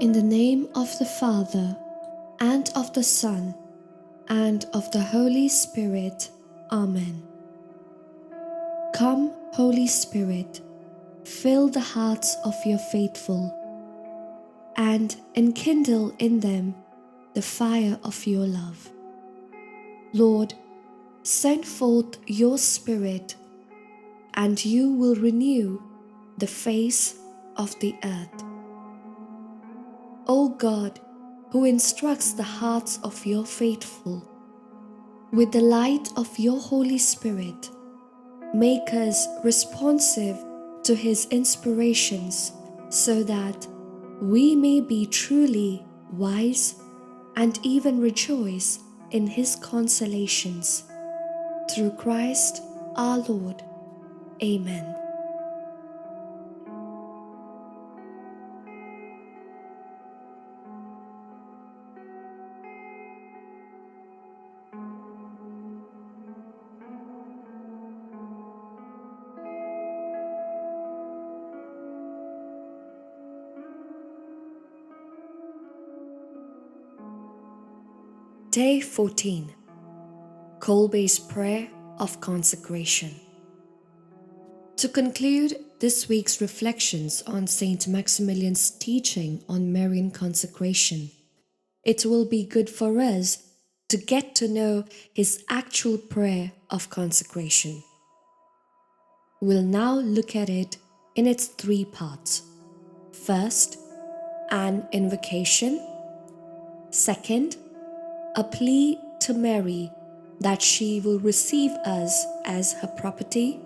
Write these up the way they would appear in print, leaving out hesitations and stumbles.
In the name of the Father, and of the Son, and of the Holy Spirit. Amen. Come, Holy Spirit, fill the hearts of your faithful, and enkindle in them the fire of your love. Lord, send forth your Spirit, and you will renew the face of the earth. O God, who instructs the hearts of your faithful, with the light of your Holy Spirit, make us responsive to his inspirations, so that we may be truly wise and even rejoice in his consolations. Through Christ our Lord. Amen. Day 14. Kolbe's Prayer of Consecration. To conclude this week's reflections on Saint Maximilian's teaching on Marian consecration, it will be good for us to get to know his actual prayer of consecration. We'll now look at it in its three parts. First, an invocation. Second, a plea to Mary that she will receive us as her property.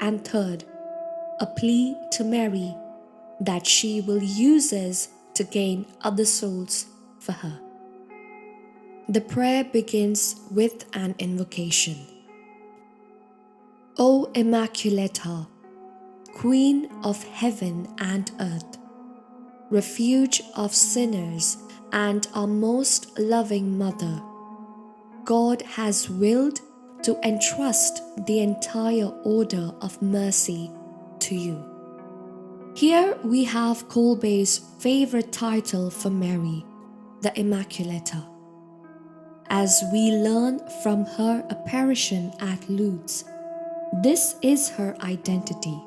And third, a plea to Mary that she will use us to gain other souls for her. The prayer begins with an invocation. O Immaculata, Queen of heaven and earth, refuge of sinners and our most loving Mother, God has willed to entrust the entire order of mercy to you. Here we have Kolbe's favorite title for Mary, the Immaculata. As we learn from her apparition at Lourdes, this is her identity.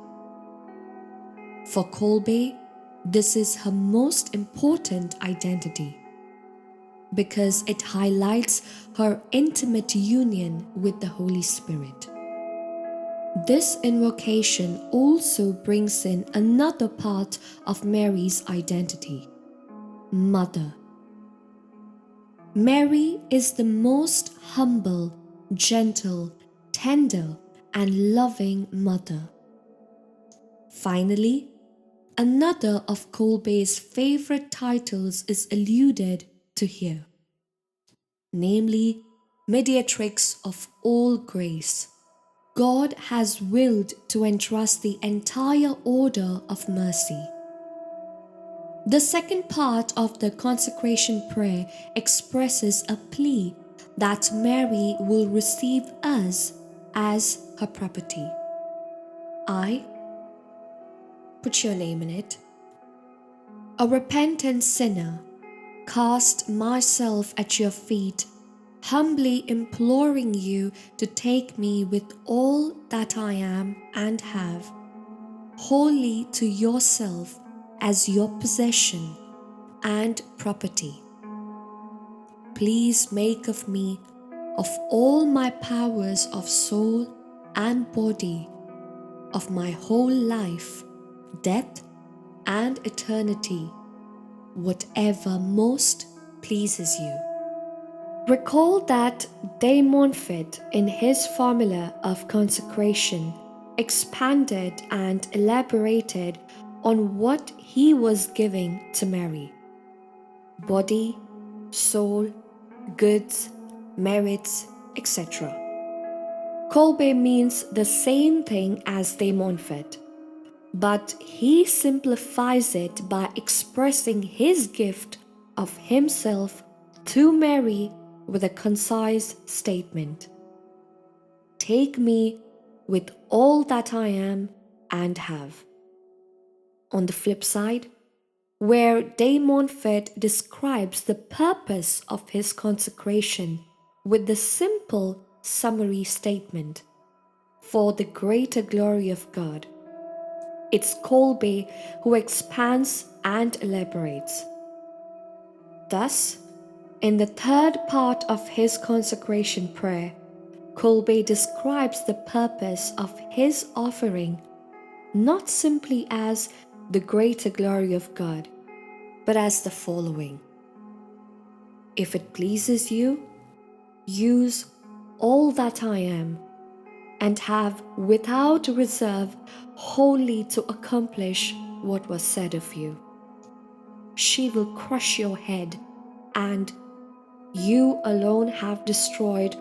For Kolbe, this is her most important identity, because it highlights her intimate union with the Holy Spirit. This invocation also brings in another part of Mary's identity, Mother. Mary is the most humble, gentle, tender, and loving Mother. Finally, another of Kolbe's favorite titles is alluded to here, namely Mediatrix of All Grace. God has willed to entrust the entire order of mercy. The second part of the consecration prayer expresses a plea that Mary will receive us as her property. I, put your name in it, a repentant sinner, cast myself at your feet, humbly imploring you to take me with all that I am and have, wholly to yourself as your possession and property. Please make of me, of all my powers of soul and body, of my whole life, death, and eternity, whatever most pleases you. Recall that de Montfort, in his formula of consecration, expanded and elaborated on what he was giving to Mary: body, soul, goods, merits, etc. Kolbe means the same thing as de Montfort, but he simplifies it by expressing his gift of himself to Mary with a concise statement: take me with all that I am and have. On the flip side, where de Montfort describes the purpose of his consecration with the simple summary statement, "For the greater glory of God." It's Kolbe who expands and elaborates. Thus, in the third part of his consecration prayer, Kolbe describes the purpose of his offering not simply as the greater glory of God, but as the following: "If it pleases you, use all that I am, and have without reserve wholly to accomplish what was said of you. She will crush your head, and you alone have destroyed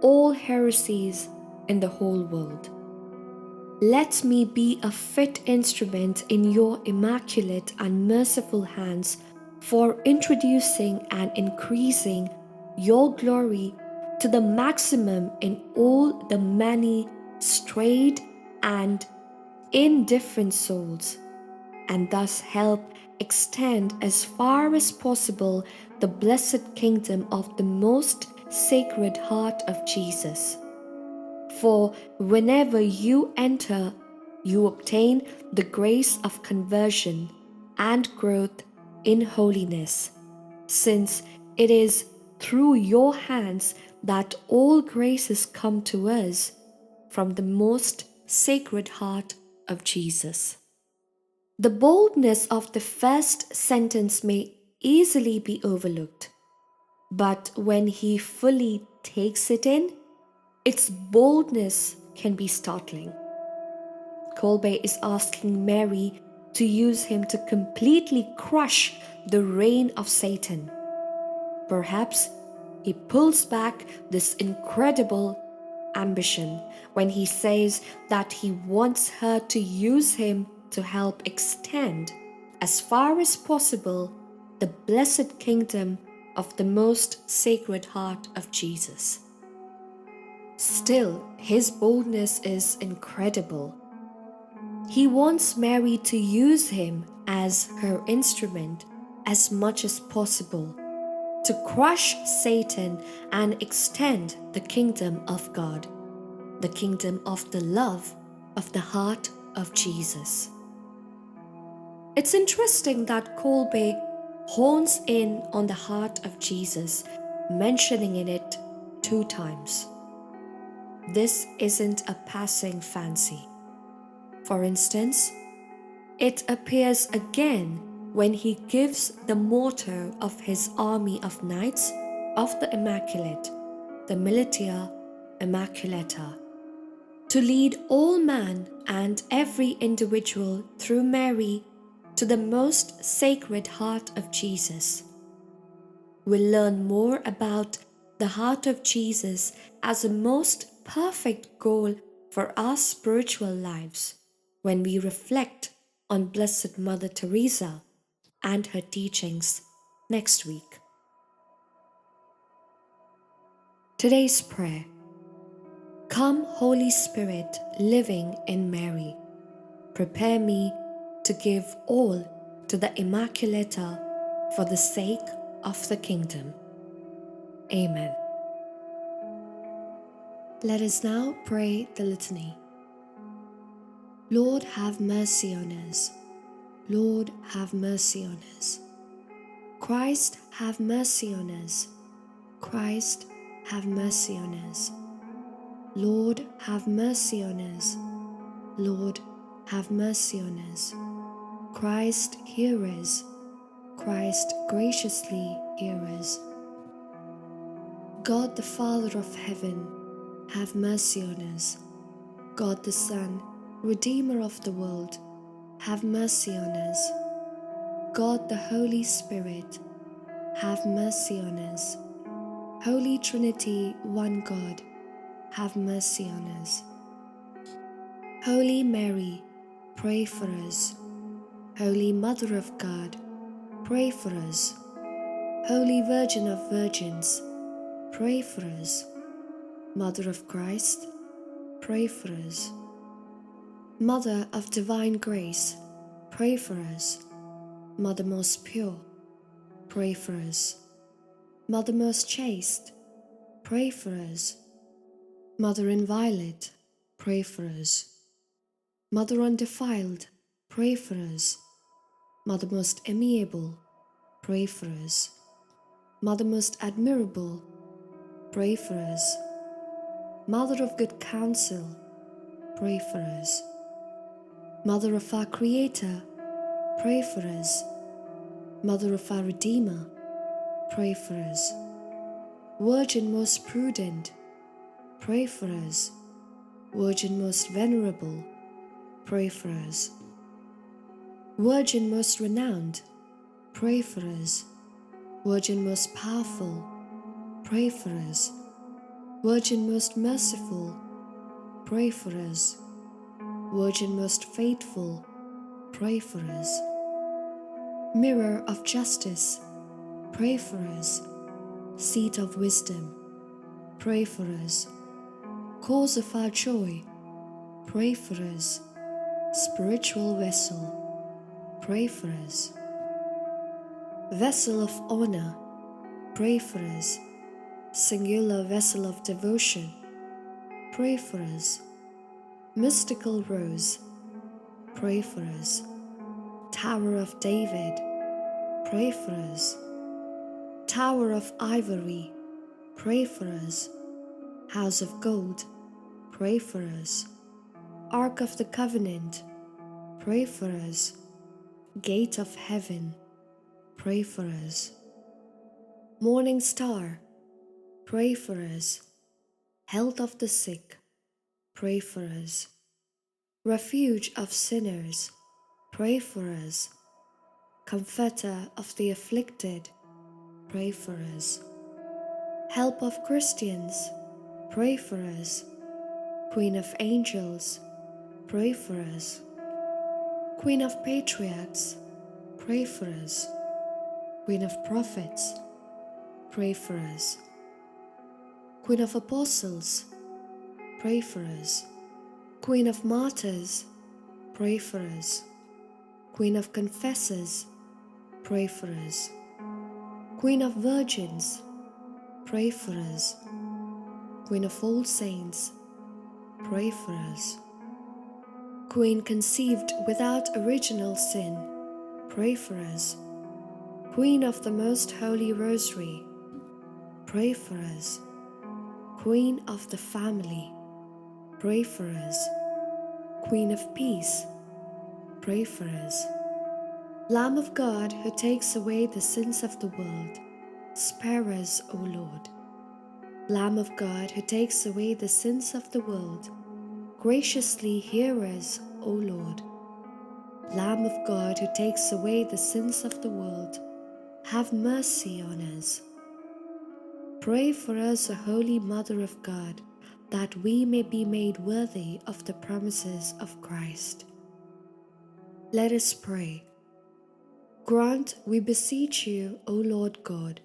all heresies in the whole world. Let me be a fit instrument in your immaculate and merciful hands for introducing and increasing your glory to the maximum in all the many strayed and indifferent souls, and thus help extend as far as possible the blessed kingdom of the most sacred heart of Jesus. For whenever you enter, you obtain the grace of conversion and growth in holiness, since it is through your hands that all graces come to us from the most sacred heart of Jesus." The boldness of the first sentence may easily be overlooked, but when he fully takes it in, its boldness can be startling. Kolbe is asking Mary to use him to completely crush the reign of Satan. Perhaps he pulls back this incredible ambition when he says that he wants her to use him to help extend, as far as possible, the blessed kingdom of the most sacred heart of Jesus. Still, his boldness is incredible. He wants Mary to use him as her instrument as much as possible to crush Satan and extend the kingdom of God, the kingdom of the love of the heart of Jesus. It's interesting that Kolbe hones in on the heart of Jesus, mentioning in it 2 times. This isn't a passing fancy. For instance, it appears again when he gives the motto of his army of knights of the Immaculate, the Militia Immaculata, to lead all man and every individual through Mary to the most sacred heart of Jesus. We'll learn more about the heart of Jesus as a most perfect goal for our spiritual lives when we reflect on Blessed Mother Teresa and her teachings next week. Today's prayer. Come, Holy Spirit, living in Mary, prepare me to give all to the Immaculata for the sake of the kingdom. Amen. Let us now pray the litany. Lord, have mercy on us. Lord, have mercy on us. Christ, have mercy on us. Christ, have mercy on us. Lord, have mercy on us. Lord, have mercy on us. Christ, hear us. Christ, graciously hear us. God the Father of heaven, have mercy on us. God the Son, Redeemer of the world, have mercy on us. God the Holy Spirit, have mercy on us. Holy Trinity, one God, have mercy on us. Holy Mary, pray for us. Holy Mother of God, pray for us. Holy Virgin of Virgins, pray for us. Mother of Christ, pray for us. Mother of Divine Grace, pray for us. Mother most pure, pray for us. Mother most chaste, pray for us. Mother inviolate, pray for us. Mother undefiled, pray for us. Mother most amiable, pray for us. Mother most admirable, pray for us. Mother of good counsel, pray for us. Mother of our Creator, pray for us. Mother of our Redeemer, pray for us. Virgin most prudent, pray for us. Virgin most venerable, pray for us. Virgin most renowned, pray for us. Virgin most powerful, pray for us. Virgin most merciful, pray for us. Virgin most faithful, pray for us. Mirror of justice, pray for us. Seat of wisdom, pray for us. Cause of our joy, pray for us. Spiritual vessel, pray for us. Vessel of honor, pray for us. Singular vessel of devotion, pray for us. Mystical rose, pray for us. Tower of David, pray for us. Tower of ivory, pray for us. House of gold, pray for us. Ark of the covenant, pray for us. Gate of heaven, pray for us. Morning star, pray for us. Health of the sick, pray for us. Refuge of sinners, pray for us. Comforter of the afflicted, pray for us. Help of Christians, pray for us. Queen of angels, pray for us. Queen of patriarchs, pray for us. Queen of prophets, pray for us. Queen of apostles, pray for us. Queen of martyrs, pray for us. Queen of confessors, pray for us. Queen of virgins, pray for us. Queen of all saints, pray for us. Queen conceived without original sin, pray for us. Queen of the Most Holy Rosary, pray for us. Queen of the Family, pray for us. Queen of Peace, pray for us. Lamb of God who takes away the sins of the world, spare us, O Lord. Lamb of God who takes away the sins of the world, graciously hear us, O Lord. Lamb of God who takes away the sins of the world, have mercy on us. Pray for us, O Holy Mother of God, that we may be made worthy of the promises of Christ. Let us pray. Grant, we beseech you, O Lord God,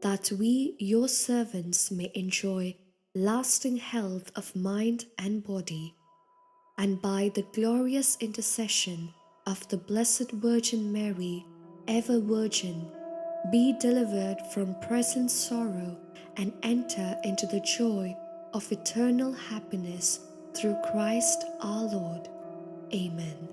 that we, your servants, may enjoy lasting health of mind and body, and by the glorious intercession of the Blessed Virgin Mary, ever Virgin, be delivered from present sorrow and enter into the joy of eternal happiness through Christ our Lord. Amen.